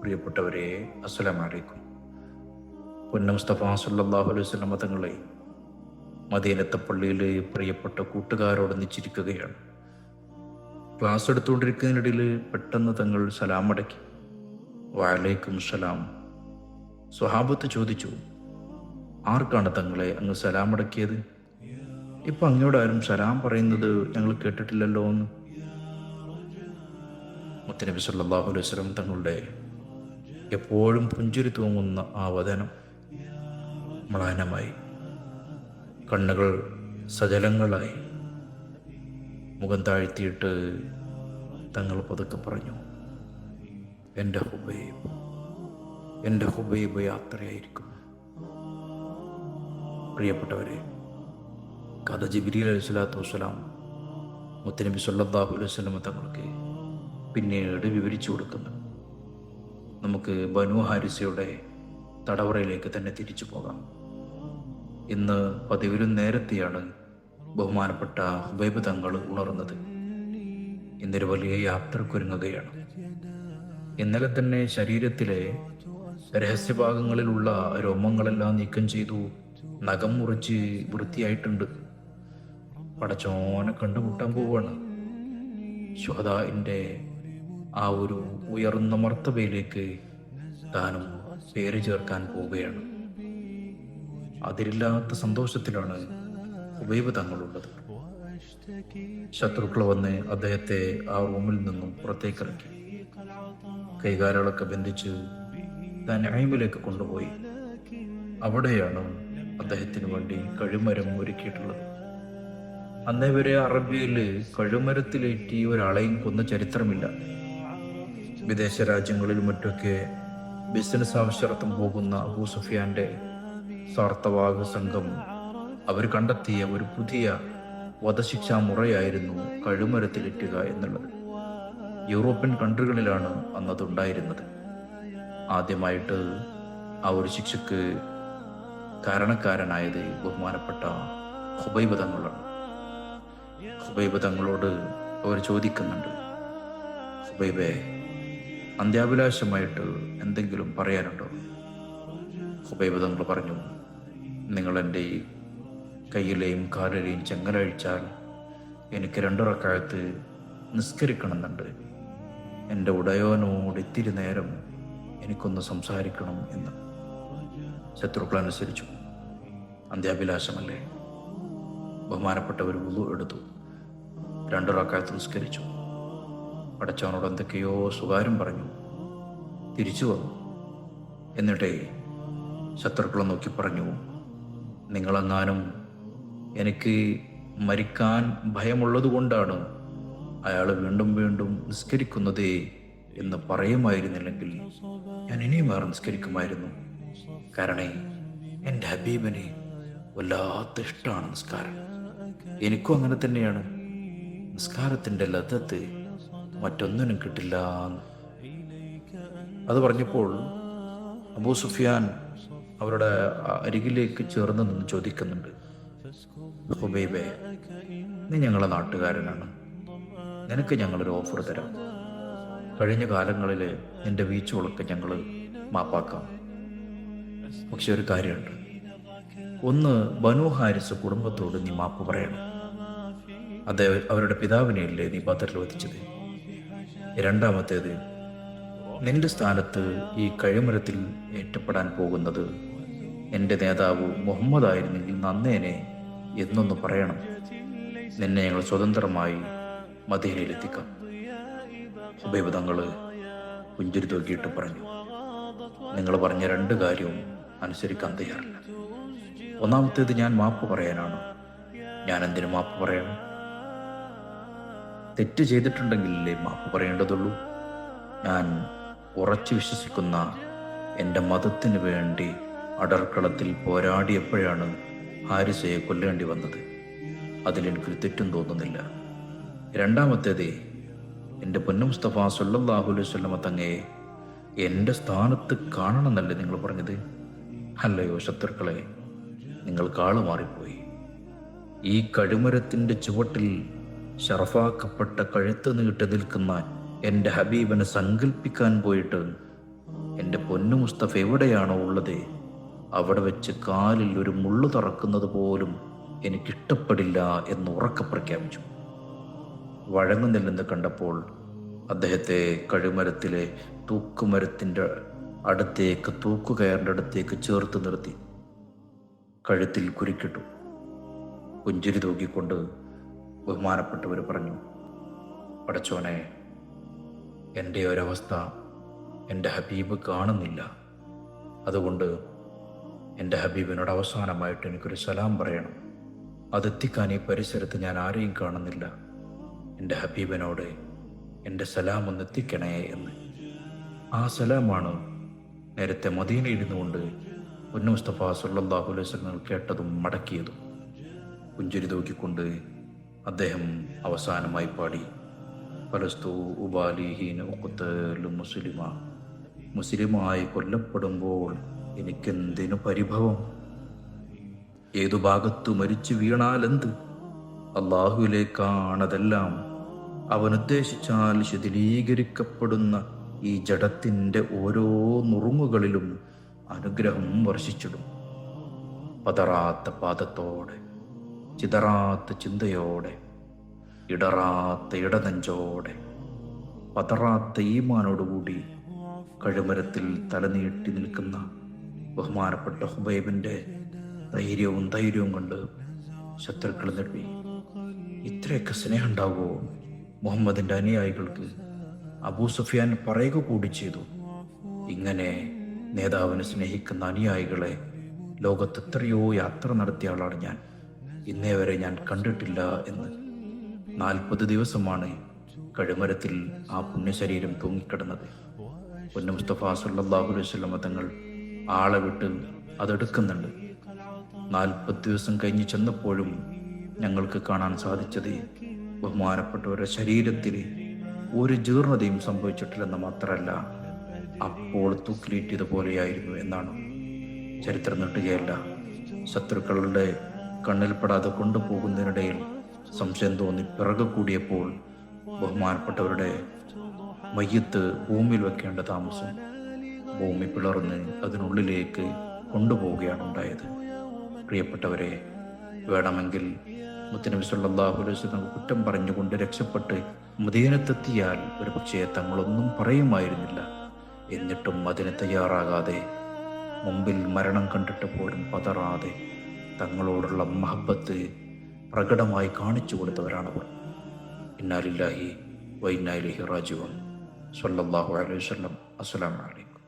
പ്രിയപ്പെട്ടവരെ, അസ്സലാമു അലൈക്കും. പൊന്ന മുസ്തഫ സല്ലല്ലാഹു അലൈഹി വസല്ലം തങ്ങളെ മദീനത്തെ പള്ളിയിൽ പ്രിയപ്പെട്ട കൂട്ടുകാരോട് നിച്ചിരിക്കുകയാണ്. ക്ലാസ് എടുത്തുകൊണ്ടിരിക്കുന്നതിനിടയിൽ പെട്ടെന്ന് തങ്ങൾ സലാം അടക്കി. വഅലൈക്കും സലാം. സ്വഹാബത്ത് ചോദിച്ചു, ആർക്കാണ് തങ്ങളെ അങ്ങ് സലാം അടക്കിയത്? ഇപ്പം അങ്ങോടാരും സലാം പറയുന്നത് ഞങ്ങൾ കേട്ടിട്ടില്ലല്ലോ എന്ന്. മുത്തനബി സല്ലല്ലാഹു അലൈഹി വസല്ലം തങ്ങളുടെ എപ്പോഴും പുഞ്ചിരി തൂങ്ങുന്ന ആ വദനം മ്ലാനമായി, കണ്ണുകൾ സജലങ്ങളായി, മുഖം താഴ്ത്തിയിട്ട് തങ്ങൾ പതുക്കെ പറഞ്ഞു, എൻ്റെ ഹുബൈബ് യാത്രയായിരിക്കും. പ്രിയപ്പെട്ടവരെ, കഥ ജിബ്രീൽ അലൈഹി സ്വലാത്തു വസ്സലാം മുത്തനബി സല്ലല്ലാഹു അലൈഹി വസല്ലം തങ്ങൾക്ക് പിന്നീട് വിവരിച്ചു കൊടുക്കുന്നു. നമുക്ക് ബനു ഹാരിസയുടെ തടവറയിലേക്ക് തന്നെ തിരിച്ചു പോകാം. ഇന്ന് പതിവിലും നേരത്തെയാണ് ബഹുമാനപ്പെട്ട ഹുബൈബ് തങ്ങൾ ഉണർന്നത്. ഇന്നൊരു വലിയ യാത്രക്കൊരുങ്ങുകയാണ്. ഇന്നലെ തന്നെ ശരീരത്തിലെ രഹസ്യഭാഗങ്ങളിലുള്ള രോമങ്ങളെല്ലാം നീക്കം ചെയ്തു, നഖം മുറിച്ച് വൃത്തിയായിട്ടുണ്ട്. പടച്ചോനെ കണ്ടുമുട്ടാൻ പോവുകയാണ്. ശുഹദാഇൻ്റെ ആ ഒരു ഉയർന്ന മർത്തബയിലേക്ക് താനും പേര് ചേർക്കാൻ പോവുകയാണ്. അതിരില്ലാത്ത സന്തോഷത്തിലാണ് ഹുബൈബ് തങ്ങളുള്ളത്. ശത്രുക്കൾ വന്ന് അദ്ദേഹത്തെ ആ റൂമിൽ നിന്നും പുറത്തേക്കിറക്കി. കൈകാലുകളൊക്കെ ബന്ധിച്ച് തനഈമിലേക്ക് കൊണ്ടുപോയി. അവിടെയാണ് അദ്ദേഹത്തിന് വേണ്ടി കഴുമരം ഒരുക്കിയിട്ടുള്ളത്. അന്നേ വരെ അറബിയിൽ കഴുമരത്തിലേറ്റി ഒരാളെയും കൊന്ന ചരിത്രമില്ല. വിദേശ രാജ്യങ്ങളിലും മറ്റൊക്കെ ബിസിനസ് ആവശ്യാർത്ഥം പോകുന്ന അബൂ സുഫിയാന്റെ സ്വാർത്ഥവാഹ സംഘം അവർ കണ്ടെത്തിയ ഒരു പുതിയ വധശിക്ഷാ മുറയായിരുന്നു കഴുമരത്തിലേറ്റുക എന്നുള്ളത്. യൂറോപ്യൻ കൺട്രികളിലാണ് അന്നതുണ്ടായിരുന്നത്. ആദ്യമായിട്ട് ആ ഒരു ശിക്ഷക്ക് കാരണക്കാരനായത് ബഹുമാനപ്പെട്ട ഹുബൈബ് തങ്ങളാണ്. ഹുബൈബ് തങ്ങളോട് അവർ ചോദിക്കുന്നുണ്ട്, ഹുബൈബേ, അന്ത്യാഭിലാഷമായിട്ട് എന്തെങ്കിലും പറയാനുണ്ടോ? ഹുബൈബ് തങ്ങൾ പറഞ്ഞു, നിങ്ങൾ എൻ്റെ ഈ കയ്യിലെയും കാലിലെയും ചെങ്ങലഴിച്ചാൽ എനിക്ക് 2 റക്അത്ത് നിസ്കരിക്കണമെന്നുണ്ട്. എൻ്റെ ഉടയോനോട് ഇത്തിരി നേരം എനിക്കൊന്ന് സംസാരിക്കണം എന്ന്. ശത്രുക്കൾ അനുസരിച്ചു. അന്ത്യാഭിലാഷമല്ലേ? ബഹുമാനപ്പെട്ടവർ വുളു എടുത്തു, 2 റക്അത്ത് നിസ്കരിച്ചു. പടച്ചവനോട് എന്തൊക്കെയോ സ്വകാര്യം പറഞ്ഞു, തിരിച്ചു വന്നു. എന്നിട്ടേ ശത്രുക്കളെ നോക്കി പറഞ്ഞു, നിങ്ങളെങ്ങാനും എനിക്ക് മരിക്കാൻ ഭയമുള്ളത് കൊണ്ടാണ് അയാൾ വീണ്ടും വീണ്ടും നിസ്കരിക്കുന്നതേ എന്ന് പറയുമായിരുന്നില്ലെങ്കിൽ ഞാൻ ഇനിയും വേറെ നിസ്കരിക്കുമായിരുന്നു. കാരണം എൻ്റെ ഹബീബിന് വല്ലാത്ത ഇഷ്ടമാണ് നിസ്കാരം. എനിക്കും അങ്ങനെ തന്നെയാണ്. നിസ്കാരത്തിൻ്റെ ലദ്ദത്ത് മറ്റൊന്നിനും കിട്ടില്ല. അത് പറഞ്ഞപ്പോൾ അബൂ സുഫിയാൻ അവരുടെ അരികിലേക്ക് ചേർന്ന് നിന്ന് ചോദിക്കുന്നുണ്ട്, ഹുബൈബേ, നീ ഞങ്ങളെ നാട്ടുകാരനാണ്, നിനക്ക് ഞങ്ങളൊരു ഓഫർ തരാം. കഴിഞ്ഞ കാലങ്ങളിൽ നിന്റെ വീഴ്ചകളൊക്കെ ഞങ്ങൾ മാപ്പാക്കാം. പക്ഷെ ഒരു കാര്യമുണ്ട്, ഒന്ന് ബനു ഹാരിസ് കുടുംബത്തോട് നീ മാപ്പ് പറയണം. അത് അവരുടെ പിതാവിനെയല്ലേ നീ ബദറിൽ വധിച്ചത്. രണ്ടാമത്തേത്, നിന്റെ സ്ഥാനത്ത് ഈ കഴുമരത്തിൽ ഏറ്റപ്പെടാൻ പോകുന്നത് എൻ്റെ നേതാവ് മുഹമ്മദ് ആയിരുന്നെങ്കിൽ നന്നേനെ എന്നൊന്ന് പറയണം. നിന്നെ ഞങ്ങൾ സ്വതന്ത്രമായി മദീനയിലെത്തിക്കാം. ഹുബൈബ് തങ്ങൾ പുഞ്ചിരി തൂക്കിയിട്ട് പറഞ്ഞു, നിങ്ങൾ പറഞ്ഞ 2 കാര്യവും അനുസരിക്കാൻ തയ്യാറില്ല. ഒന്നാമത്തേത്, ഞാൻ മാപ്പ് പറയാനാണ്. ഞാൻ എന്തിനു മാപ്പ് പറയണം? തെറ്റ് ചെയ്തിട്ടുണ്ടെങ്കിലല്ലേ മാപ്പ് പറയേണ്ടതുള്ളൂ. ഞാൻ ഉറച്ചു വിശ്വസിക്കുന്ന എൻ്റെ മതത്തിന് വേണ്ടി അടർക്കളത്തിൽ പോരാടിയപ്പോഴാണ് ഹാരിസയെ കൊല്ലേണ്ടി വന്നത്. അതിലെനിക്കൊരു തെറ്റും തോന്നുന്നില്ല. രണ്ടാമത്തേത്, എൻ്റെ പൊന്നു മുസ്തഫ സല്ലല്ലാഹു അലൈഹി വസല്ലം തങ്ങയെ എൻ്റെ സ്ഥാനത്ത് കാണണമെന്നല്ലേ നിങ്ങൾ പറഞ്ഞത്? അല്ലയോ ശത്രുക്കളെ, നിങ്ങൾ കാളു മാറിപ്പോയി. ഈ കഴുമരത്തിൻ്റെ ചുവട്ടിൽ ഷറഫാക്കപ്പെട്ട കഴുത്ത് നീട്ടി നിൽക്കുന്ന എൻ്റെ ഹബീബിനെ സങ്കല്പിക്കാൻ പോയിട്ട് എൻ്റെ പൊന്നു മുസ്തഫ എവിടെയാണോ ഉള്ളത് അവിടെ വെച്ച് കാലിൽ ഒരു മുള്ളു തറക്കുന്നത് പോലും എനിക്കിഷ്ടപ്പെടില്ല എന്ന് ഉറക്കെ പ്രഖ്യാപിച്ചു. വഴങ്ങുന്നില്ലെന്ന് കണ്ടപ്പോൾ അദ്ദേഹത്തെ കഴുമരത്തിലെ തൂക്കുമരത്തിൻ്റെ അടുത്തേക്ക്, തൂക്കുകയറിൻ്റെ അടുത്തേക്ക് ചേർത്ത് നിർത്തി കഴുത്തിൽ കുരുക്കിട്ടു. പുഞ്ചിരി തൂക്കിക്കൊണ്ട് ബഹുമാനപ്പെട്ടവർ പറഞ്ഞു, പടച്ചോനെ, എൻ്റെ ഒരവസ്ഥ എൻ്റെ ഹബീബ് കാണുന്നില്ല. അതുകൊണ്ട് എൻ്റെ ഹബീബിനോട് അവസാനമായിട്ട് എനിക്കൊരു സലാം പറയണം. അതെത്തിക്കാൻ ഈ പരിസരത്ത് ഞാൻ ആരെയും കാണുന്നില്ല. എൻ്റെ ഹബീബിനോട് എൻ്റെ സലാം ഒന്ന് എത്തിക്കണേ എന്ന്. ആ സലാമാണ് നേരത്തെ മദീനയിൽ ഇരുന്നുകൊണ്ട് പൊന്നു മുസ്തഫ സല്ലല്ലാഹു അലൈഹി വസല്ലം കേട്ടതും മടക്കിയതും. പുഞ്ചിരി തൂക്കിക്കൊണ്ട് അദ്ദേഹം അവസാനമായി പാടി, ഫലസ്തു ഉബാലിഹീന ഉഖ്തലു മുസ്ലിമ, മുസ്ലിമായി കൊല്ലപ്പെടുമ്പോൾ എനിക്കെന്തിനു പരിഭവം, ഏതു ഭാഗത്തു മരിച്ചു വീണാലെന്ത്, അള്ളാഹുവിലേക്കാണതെല്ലാം. അവനുദ്ദേശിച്ചാൽ ശിഥിലീകരിക്കപ്പെടുന്ന ഈ ജഡത്തിൻ്റെ ഓരോ നുറുങ്ങുകളിലും അനുഗ്രഹം വർഷിച്ചിടും. പതറാത്ത പാദത്തോടെ, ചിതറാത്ത ചിന്തയോടെ, ഇടറാത്ത ഇടനെഞ്ചോടെ, പതറാത്ത ഈമാനോടുകൂടി കഴുമരത്തിൽ തലനീട്ടി നിൽക്കുന്ന ബഹുമാനപ്പെട്ട ഹുബൈബിൻ്റെ ധൈര്യവും കണ്ട് ശത്രുക്കൾ നെട്ടി. ഇത്രയൊക്കെ സ്നേഹം ഉണ്ടാകുമോ മുഹമ്മദിൻ്റെ അനുയായികൾക്ക്? അബൂ സുഫിയാൻ പറയുക കൂടി ചെയ്തു, ഇങ്ങനെ നേതാവിനെ സ്നേഹിക്കുന്ന അനുയായികളെ ലോകത്ത് എത്രയോ യാത്ര നടത്തിയ ആളാണ് ഞാൻ, ഇന്നേ വരെ ഞാൻ കണ്ടിട്ടില്ല എന്ന്. 40 ദിവസമാണ് കഴുമരത്തിൽ ആ പുണ്യശരീരം തൂങ്ങിക്കിടന്നത്. പൊന്നു മുസ്തഫ സല്ലല്ലാഹു അലൈഹി വസല്ലം തങ്ങൾ ആളെ വിട്ട് അതെടുക്കുന്നുണ്ട്. 40 ദിവസം കഴിഞ്ഞ് ചെന്നപ്പോഴും ഞങ്ങൾക്ക് കാണാൻ സാധിച്ചത് ബഹുമാനപ്പെട്ടവരുടെ ശരീരത്തിൽ ഒരു ജീർണതയും സംഭവിച്ചിട്ടില്ലെന്ന് മാത്രമല്ല, അപ്പോൾ തൂക്കിലേറ്റിയതുപോലെയായിരുന്നു എന്നാണ്. ചരിത്രം നീട്ടുകയല്ല, ശത്രുക്കളുടെ കണ്ണിൽപ്പെടാതെ കൊണ്ടുപോകുന്നതിനിടയിൽ സംശയം തോന്നി പിറകെ കൂടിയപ്പോൾ ബഹുമാനപ്പെട്ടവരുടെ മയ്യത്ത് ഭൂമിയിൽ വെക്കേണ്ട താമസം. ഭൂമി പിളർന്ന് അതിനുള്ളിലേക്ക് കൊണ്ടുപോവുകയാണ് ഉണ്ടായത്. പ്രിയപ്പെട്ടവരെ, വേണമെങ്കിൽ മുത്തനബി സല്ലല്ലാഹു അലൈഹി വസല്ലം കുറ്റം പറഞ്ഞുകൊണ്ട് രക്ഷപ്പെട്ട് മദീനത്തെത്തിയാൽ ഒരു പക്ഷേ തങ്ങളൊന്നും പറയുമായിരുന്നില്ല. എന്നിട്ടും അതിന് തയ്യാറാകാതെ, മുമ്പിൽ മരണം കണ്ടിട്ട് പോലും പതറാതെ തങ്ങളോടുള്ള മഹബത്ത് പ്രകടമായി കാണിച്ചു കൊടുത്തവരാണവർ. ഇന്നാ ലില്ലാഹി വ ഇന്നാ ഇലൈഹി റാജിഊൻ. സ്വല്ലല്ലാഹു അലൈഹി വസല്ലം. അസ്സലാമു അലൈക്കും.